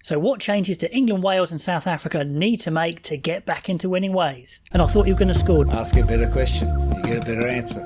So what changes do England, Wales and South Africa need to make to get back into winning ways? And I thought you were going to score. Ask a better question, you get a better answer.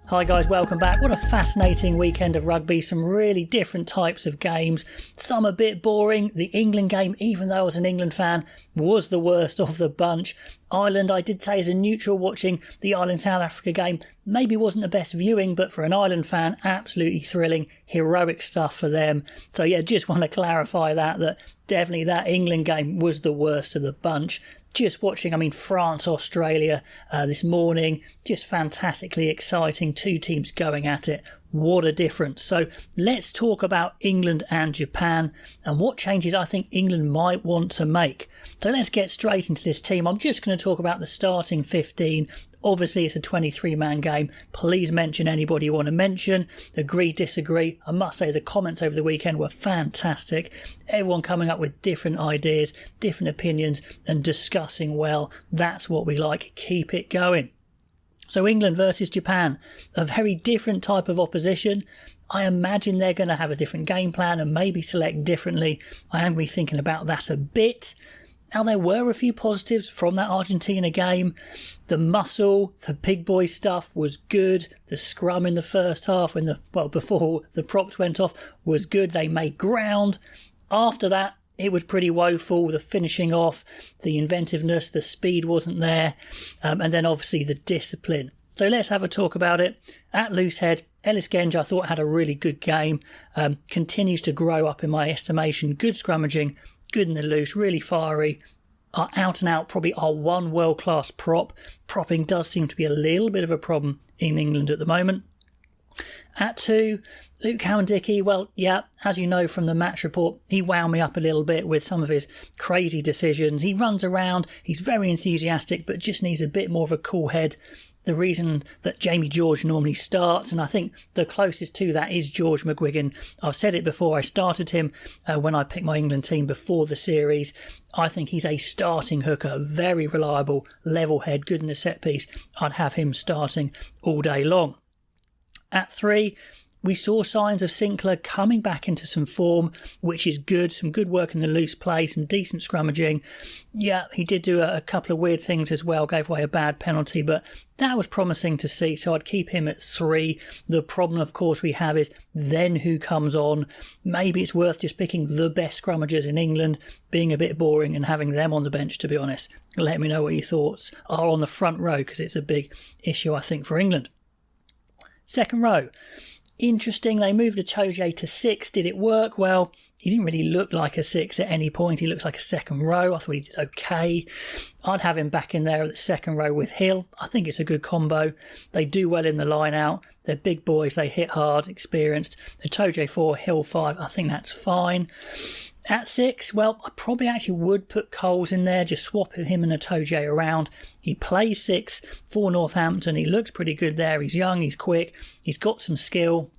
Hi guys, welcome back. What a fascinating weekend of rugby. Some really different types of games. Some a bit boring. The England game, even though I was an England fan, was the worst of the bunch. Ireland, I did say as a neutral watching the Ireland-South Africa game, maybe wasn't the best viewing, but for an Ireland fan, absolutely thrilling, heroic stuff for them. So yeah, just want to clarify that definitely that England game was the worst of the bunch. Just watching, France, Australia this morning, just fantastically exciting. Two teams going at it. What a difference. So let's talk about England and Japan and what changes I think England might want to make. So let's get straight into this team. I'm just going to talk about the starting 15. Obviously, it's a 23-man game. Please mention anybody you want to mention. Agree, disagree. I must say the comments over the weekend were fantastic. Everyone coming up with different ideas, different opinions and discussing well. That's what we like. Keep it going. So England versus Japan, a very different type of opposition. I imagine they're going to have a different game plan and maybe select differently. I am going to be thinking about that a bit. Now, there were a few positives from that Argentina game. The muscle, the big boy stuff was good. The scrum in the first half, before the props went off, was good. They made ground. After that, it was pretty woeful. The finishing off, the inventiveness, the speed wasn't there. And then obviously the discipline. So let's have a talk about it. At Loosehead, Ellis Genge I thought had a really good game. Continues to grow up in my estimation. Good scrummaging, good in the loose, really fiery. Out and out, probably our one world-class prop. Propping does seem to be a little bit of a problem in England at the moment. At 2, Luke Cowan-Dickie, well, yeah, as you know from the match report, he wound me up a little bit with some of his crazy decisions. He runs around, he's very enthusiastic, but just needs a bit more of a cool head. The reason that Jamie George normally starts, and I think the closest to that is George McGuigan. I've said it before, I started him when I picked my England team before the series. I think he's a starting hooker, very reliable, level head, good in the set piece. I'd have him starting all day long. At 3, we saw signs of Sinclair coming back into some form, which is good. Some good work in the loose play, some decent scrummaging. Yeah, he did do a couple of weird things as well, gave away a bad penalty, but that was promising to see, so I'd keep him at 3. The problem, of course, we have is then who comes on. Maybe it's worth just picking the best scrummagers in England, being a bit boring and having them on the bench, to be honest. Let me know what your thoughts are on the front row, because it's a big issue, I think, for England. Second row. Interesting, they moved Itoje to 6. Did it work? Well, he didn't really look like a 6 at any point. He looks like a second row. I thought he did okay. I'd have him back in there at the second row with Hill. I think it's a good combo. They do well in the line out. They're big boys. They hit hard, experienced. Itoje 4, Hill 5. I think that's fine. At 6, well, I probably actually would put Coles in there, just swap him and Itoje around. He plays 6 for Northampton. He looks pretty good there. He's young, he's quick, he's got some skill.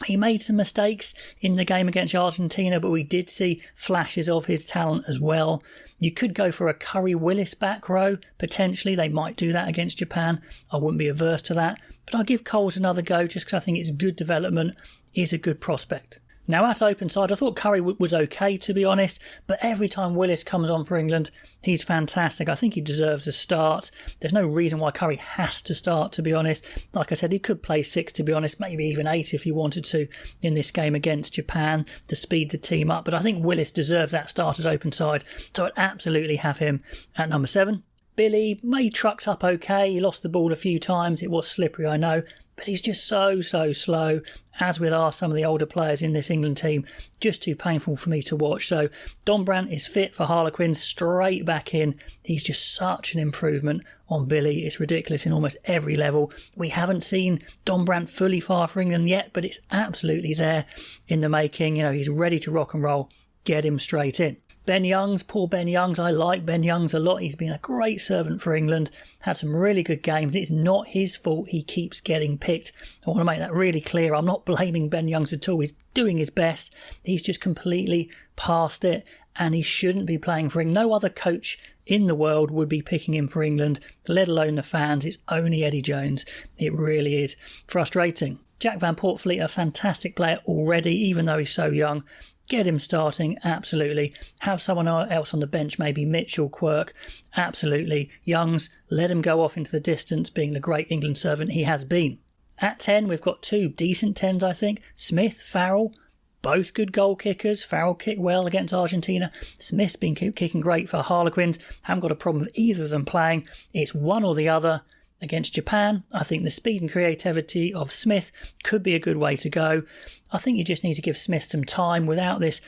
He made some mistakes in the game against Argentina, but we did see flashes of his talent as well. You could go for a Curry-Willis back row, potentially. They might do that against Japan. I wouldn't be averse to that. But I'll give Coles another go just because I think it's good development. He's a good prospect. Now at open side, I thought Curry was okay, to be honest, but every time Willis comes on for England, he's fantastic. I think he deserves a start. There's no reason why Curry has to start, to be honest. Like I said, he could play 6, to be honest, maybe even 8 if he wanted to in this game against Japan to speed the team up. But I think Willis deserves that start at open side, so I'd absolutely have him at number 7. Billy, he trucked up okay. He lost the ball a few times. It was slippery, I know. But he's just so slow, as with some of the older players in this England team. Just too painful for me to watch. So Dombrandt is fit for Harlequins, straight back in. He's just such an improvement on Billy. It's ridiculous in almost every level. We haven't seen Dombrandt fully fire for England yet, but it's absolutely there in the making. He's ready to rock and roll. Get him straight in. Ben Youngs, poor Ben Youngs. I like Ben Youngs a lot. He's been a great servant for England. Had some really good games. It's not his fault he keeps getting picked. I want to make that really clear. I'm not blaming Ben Youngs at all. He's doing his best. He's just completely past it, and he shouldn't be playing for England. No other coach in the world would be picking him for England, let alone the fans. It's only Eddie Jones. It really is frustrating. Jack van Poortvliet, a fantastic player already, even though he's so young. Get him starting, absolutely. Have someone else on the bench, maybe Mitchell, Quirk, absolutely. Youngs, let him go off into the distance, being the great England servant he has been. At 10, we've got two decent 10s, I think. Smith, Farrell, both good goal kickers. Farrell kicked well against Argentina. Smith's been kicking great for Harlequins. Haven't got a problem with either of them playing. It's one or the other. Against Japan, I think the speed and creativity of Smith could be a good way to go. I think you just need to give Smith some time without this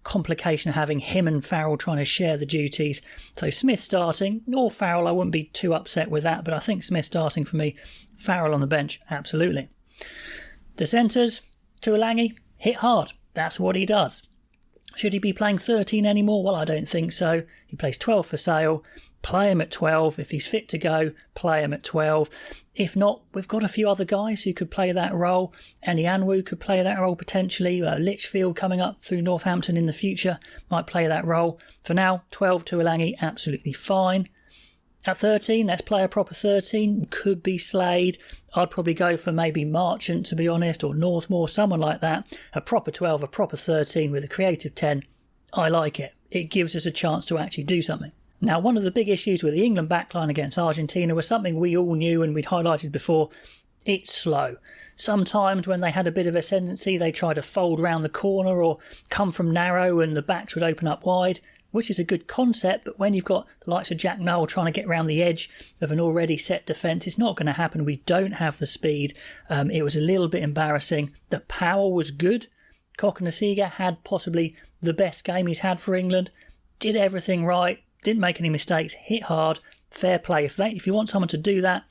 complication of having him and Farrell trying to share the duties. So Smith starting, or Farrell, I wouldn't be too upset with that, but I think Smith starting for me, Farrell on the bench, absolutely. The centres, Tuolangi, hit hard. That's what he does. Should he be playing 13 anymore? Well, I don't think so. He plays 12 for Sale. Play him at 12. If he's fit to go, play him at 12. If not, we've got a few other guys who could play that role. Anyanwu could play that role potentially. Litchfield coming up through Northampton in the future might play that role. For now, 12 Tuolangi, absolutely fine. At 13, let's play a proper 13. Could be Slade. I'd probably go for maybe Marchant, to be honest, or Northmore, someone like that. A proper 12, a proper 13 with a creative 10. I like it. It gives us a chance to actually do something. Now, one of the big issues with the England backline against Argentina was something we all knew and we'd highlighted before. It's slow. Sometimes when they had a bit of ascendancy, they tried to fold round the corner or come from narrow and the backs would open up wide, which is a good concept, but when you've got the likes of Jack Nowell trying to get round the edge of an already set defence, it's not going to happen. We don't have the speed. It was a little bit embarrassing. The power was good. Cokanasiga had possibly the best game he's had for England. Did everything right. Didn't make any mistakes. Hit hard. Fair play. If you want someone to do that,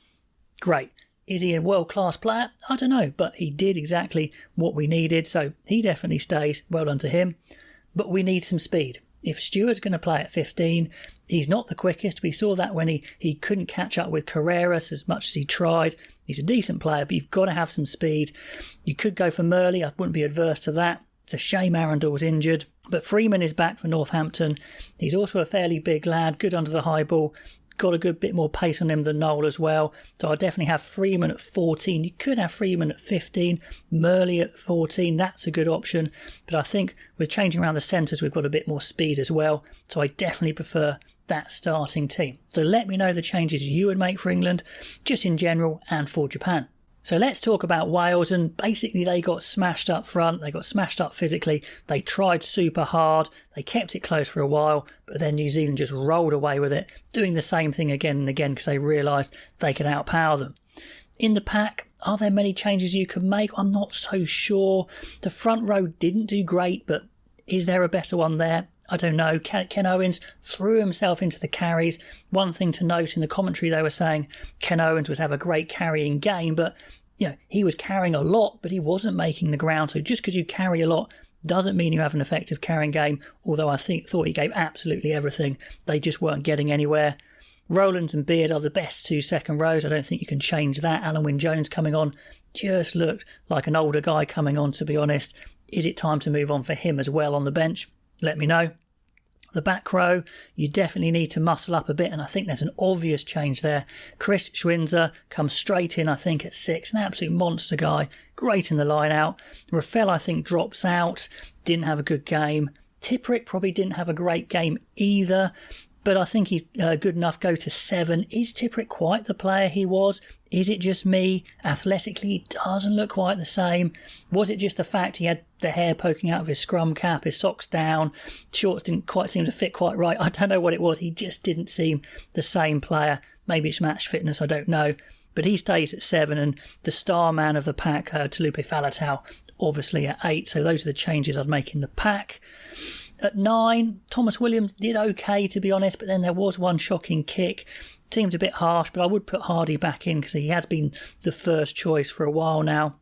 great. Is he a world-class player? I don't know, but he did exactly what we needed, so he definitely stays. Well done to him. But we need some speed. If Stewart's going to play at 15, he's not the quickest. We saw that when he couldn't catch up with Carreras as much as he tried. He's a decent player, but you've got to have some speed. You could go for Murley. I wouldn't be adverse to that. It's a shame Arundel's injured. But Freeman is back for Northampton. He's also a fairly big lad, good under the high ball. Got a good bit more pace on him than Noel as well. So I definitely have Freeman at 14. You could have Freeman at 15. Murley at 14. That's a good option. But I think with changing around the centres, we've got a bit more speed as well. So I definitely prefer that starting team. So let me know the changes you would make for England, just in general and for Japan. So let's talk about Wales, and basically they got smashed up front, they got smashed up physically, they tried super hard, they kept it close for a while, but then New Zealand just rolled away with it, doing the same thing again and again because they realised they could outpower them. In the pack, are there many changes you could make? I'm not so sure. The front row didn't do great, but is there a better one there? I don't know. Ken Owens threw himself into the carries. One thing to note in the commentary, they were saying Ken Owens was have a great carrying game, but he was carrying a lot, but he wasn't making the ground. So just because you carry a lot doesn't mean you have an effective carrying game, although I thought he gave absolutely everything. They just weren't getting anywhere. Rowlands and Beard are the best two second rows. I don't think you can change that. Alan Wynne-Jones coming on just looked like an older guy coming on, to be honest. Is it time to move on for him as well on the bench? Let me know. The back row, you definitely need to muscle up a bit, and I think there's an obvious change there. Chris Schwinzer comes straight in, I think, at 6. An absolute monster guy. Great in the line out. Rafael, I think, drops out. Didn't have a good game. Tipuric probably didn't have a great game either, but I think he's good enough. Go to 7. Is Tipuric quite the player he was? Is it just me? Athletically, he doesn't look quite the same. Was it just the fact he had the hair poking out of his scrum cap, his socks down, shorts didn't quite seem to fit quite right? I don't know what it was. He just didn't seem the same player. Maybe it's match fitness, I don't know. But he stays at 7, and the star man of the pack, Talupe Faletau, obviously at 8. So those are the changes I'd make in the pack. At 9, Thomas Williams did okay, to be honest, but then there was one shocking kick. Seemed a bit harsh, but I would put Hardy back in because he has been the first choice for a while now.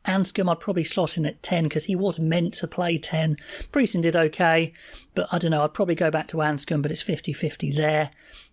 Anscombe I'd probably slot in at 10 because he was meant to play 10. Prieston did okay, but I don't know, I'd probably go back to Anscombe, but it's 50-50 there.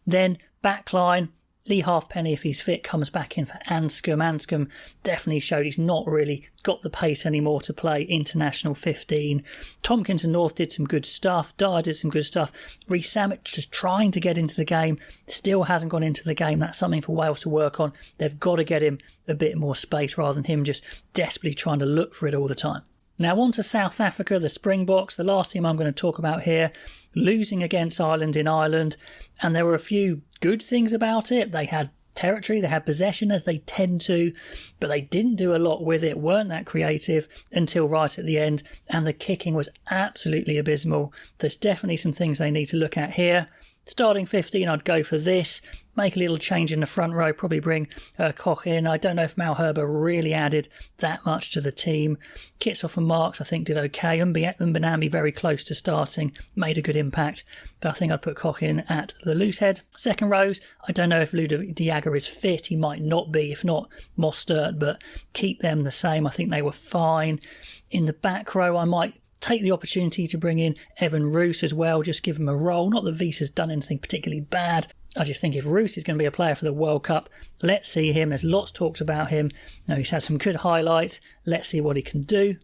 Then backline, Lee Halfpenny, if he's fit, comes back in for Anscombe. Anscombe definitely showed he's not really got the pace anymore to play international 15. Tompkins and North did some good stuff. Dyer did some good stuff. Rhys Sammet just trying to get into the game. Still hasn't gone into the game. That's something for Wales to work on. They've got to get him a bit more space rather than him just desperately trying to look for it all the time. Now on to South Africa, the Springboks, the last team I'm going to talk about here, losing against Ireland in Ireland, and there were a few good things about it. They had territory, they had possession as they tend to, but they didn't do a lot with it, weren't that creative until right at the end, and the kicking was absolutely abysmal. There's definitely some things they need to look at here. Starting 15, I'd go for this. Make a little change in the front row, probably bring Koch in. I don't know if Malherbe really added that much to the team. Kitsoff and Marks, I think, did okay. Mbonambi very close to starting, made a good impact. But I think I'd put Koch in at the loose head. Second rows, I don't know if Ludovic Diaga is fit. He might not be, if not Mostert, but keep them the same. I think they were fine. In the back row, I might take the opportunity to bring in Evan Roos as well, just give him a role. Not that Wiese has done anything particularly bad. I just think if Roos is going to be a player for the World Cup, let's see him. There's lots talked about him. Now, he's had some good highlights. Let's see what he can do.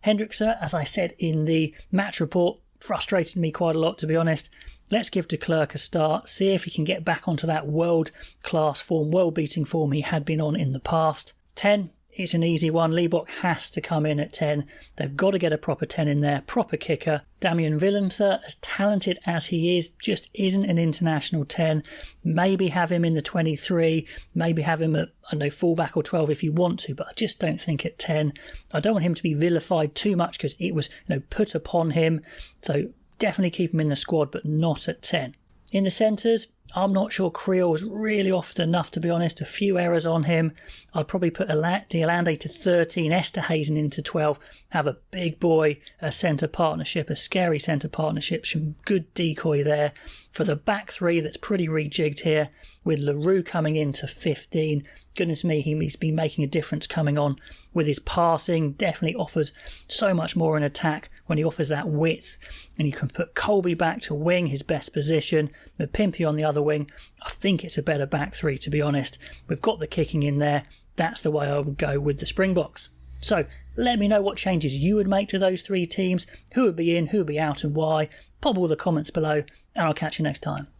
Hendrikse, as I said in the match report, frustrated me quite a lot, to be honest. Let's give de Klerk a start, see if he can get back onto that world-class form, world-beating form he had been on in the past. 10. It's an easy one. Liebach has to come in at 10. They've got to get a proper 10 in there, proper kicker. Damian Willemse, as talented as he is, just isn't an international 10. Maybe have him in the 23, maybe have him at, I don't know, fullback or 12 if you want to, but I just don't think at 10. I don't want him to be vilified too much because it was, put upon him. So definitely keep him in the squad, but not at 10. In the centres, I'm not sure Creel was really offered enough, to be honest. A few errors on him. I'd probably put Dealande to 13, Esterhazen into 12. Have a big boy centre partnership, a scary centre partnership. Some good decoy there. For the back three, that's pretty rejigged here, with Leroux coming in to 15. Goodness me, he's been making a difference coming on with his passing. Definitely offers so much more in attack when he offers that width. And you can put Colby back to wing, his best position. Mapimpi on the other wing. I think it's a better back three, to be honest. We've got the kicking in there. That's the way I would go with the Springboks. So let me know what changes you would make to those three teams. Who would be in, who would be out and why. Pop all the comments below and I'll catch you next time.